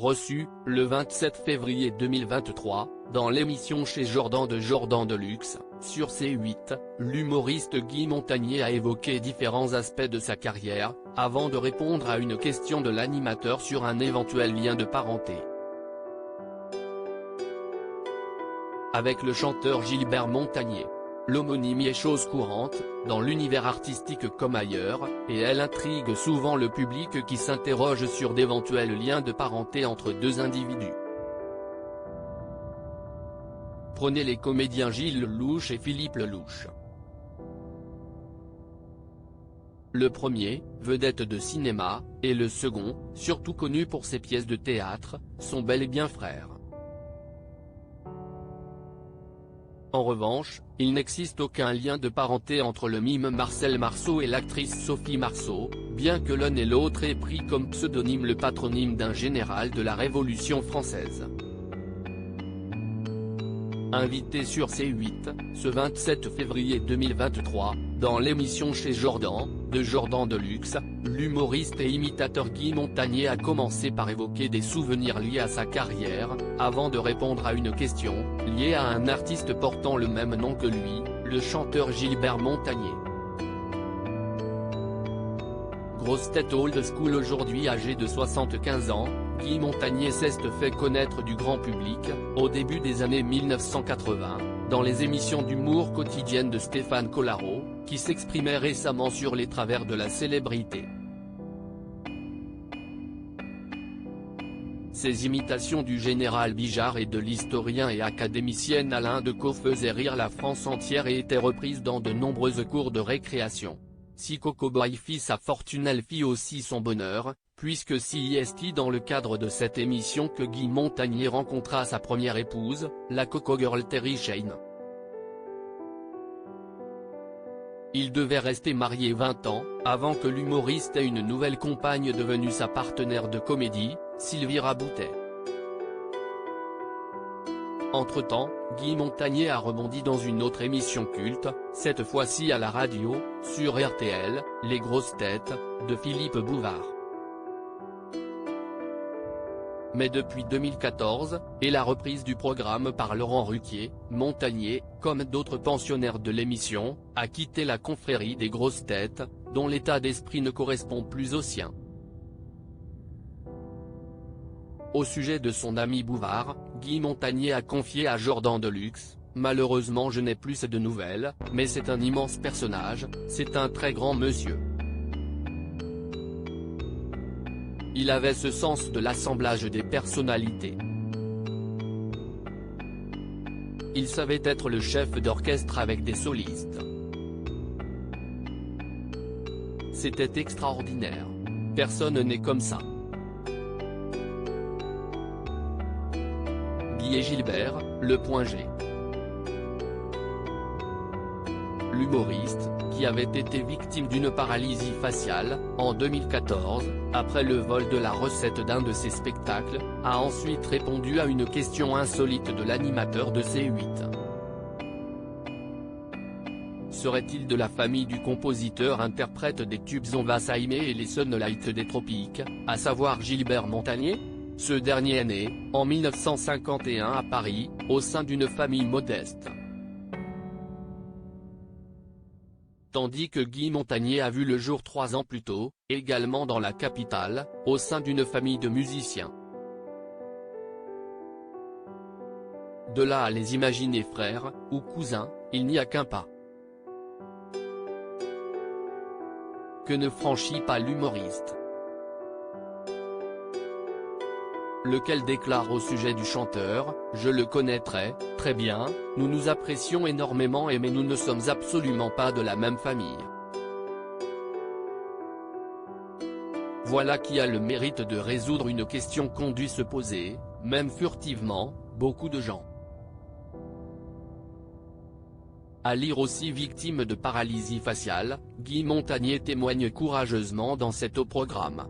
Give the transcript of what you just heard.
reçu, le 27 février 2023, dans l'émission Chez Jordan Deluxe, sur C8, l'humoriste Guy Montagnier a évoqué différents aspects de sa carrière, avant de répondre à une question de l'animateur sur un éventuel lien de parenté avec le chanteur Gilbert Montagnier. L'homonymie est chose courante, dans l'univers artistique comme ailleurs, et elle intrigue souvent le public qui s'interroge sur d'éventuels liens de parenté entre deux individus. Prenez les comédiens Gilles Lellouche et Philippe Lellouche. Le premier, vedette de cinéma, et le second, surtout connu pour ses pièces de théâtre, sont bel et bien frères. En revanche, il n'existe aucun lien de parenté entre le mime Marcel Marceau et l'actrice Sophie Marceau, bien que l'un et l'autre aient pris comme pseudonyme le patronyme d'un général de la Révolution française. Invité sur C8, ce 27 février 2023, dans l'émission Chez Jordan Deluxe, l'humoriste et imitateur Guy Montagnier a commencé par évoquer des souvenirs liés à sa carrière, avant de répondre à une question, liée à un artiste portant le même nom que lui, le chanteur Gilbert Montagnier. Grosse tête old school aujourd'hui âgé de 75 ans, Guy Montagnier s'est fait connaître du grand public, au début des années 1980, dans les émissions d'humour quotidiennes de Stéphane Collaro, qui s'exprimait récemment sur les travers de la célébrité. Ses imitations du général Bijard et de l'historien et académicien Alain Decaux faisaient rire la France entière et étaient reprises dans de nombreuses cours de récréation. Si Coco Boy fit sa fortune, elle fit aussi son bonheur, puisque c'est dans le cadre de cette émission que Guy Montagnier rencontra sa première épouse, la Coco Girl Terry Shane. Il devait rester marié 20 ans, avant que l'humoriste ait une nouvelle compagne devenue sa partenaire de comédie, Sylvie Raboutet. Entre-temps, Guy Montagnier a rebondi dans une autre émission culte, cette fois-ci à la radio, sur RTL, Les Grosses Têtes, de Philippe Bouvard. Mais depuis 2014, et la reprise du programme par Laurent Ruquier, Montagnier, comme d'autres pensionnaires de l'émission, a quitté la confrérie des Grosses Têtes, dont l'état d'esprit ne correspond plus au sien. Au sujet de son ami Bouvard, Guy Montagnier a confié à Jordan Deluxe, « Malheureusement je n'ai plus de nouvelles, mais c'est un immense personnage, c'est un très grand monsieur. Il avait ce sens de l'assemblage des personnalités. Il savait être le chef d'orchestre avec des solistes. C'était extraordinaire. Personne n'est comme ça. » Guy et Gilbert, le point G. L'humoriste, qui avait été victime d'une paralysie faciale, en 2014, après le vol de la recette d'un de ses spectacles, a ensuite répondu à une question insolite de l'animateur de C8. Serait-il de la famille du compositeur-interprète des tubes On va s'aimer et les Sunlight des Tropiques, à savoir Gilbert Montagnier? Ce dernier est né, en 1951 à Paris, au sein d'une famille modeste. Tandis que Guy Montagnier a vu le jour 3 ans plus tôt, également dans la capitale, au sein d'une famille de musiciens. De là à les imaginer frères, ou cousins, il n'y a qu'un pas que ne franchit pas l'humoriste. Lequel déclare au sujet du chanteur, « Je le connais très bien, nous nous apprécions énormément mais nous ne sommes absolument pas de la même famille. » Voilà qui a le mérite de résoudre une question qu'ont dû se poser, même furtivement, beaucoup de gens. À lire aussi victime de paralysie faciale, Guy Montagnier témoigne courageusement dans cet programme.